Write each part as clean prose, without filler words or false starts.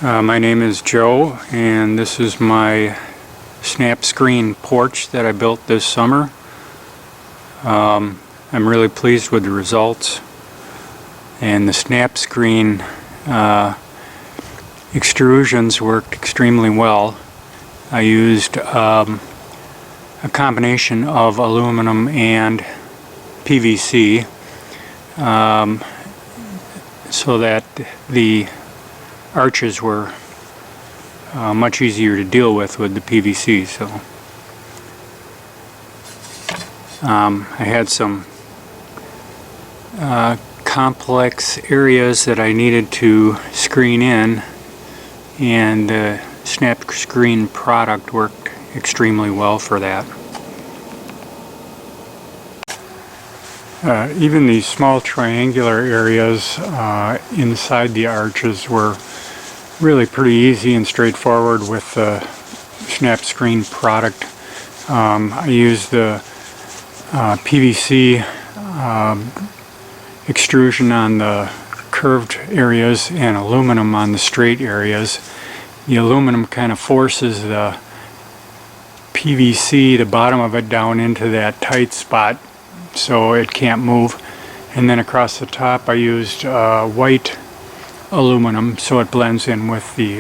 My name is Joe, and this is my SNAPP screen porch that I built this summer. I'm really pleased with the results, and the SNAPP screen extrusions worked extremely well. I used a combination of aluminum and PVC so that the arches were much easier to deal with the PVC. So I had some complex areas that I needed to screen in, and the SNAPP screen product worked extremely well for that. Even these small triangular areas inside the arches were really pretty easy and straightforward with the SNAPP screen product. I used the PVC extrusion on the curved areas and aluminum on the straight areas. The aluminum kind of forces the PVC, the bottom of it, down into that tight spot so it can't move. And then across the top I used white aluminum so it blends in with the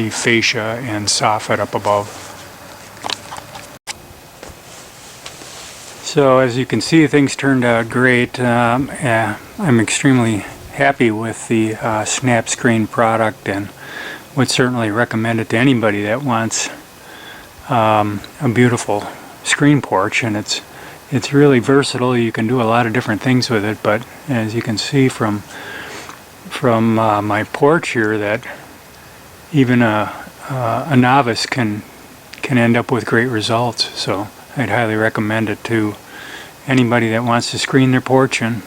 fascia and soffit up above. So as you can see, things turned out great. I'm extremely happy with the SNAPP screen product, and would certainly recommend it to anybody that wants a beautiful screen porch. And it's really versatile. You can do a lot of different things with it, but as you can see from my porch here, that even a novice can end up with great results. So I'd highly recommend it to anybody that wants to screen their porch and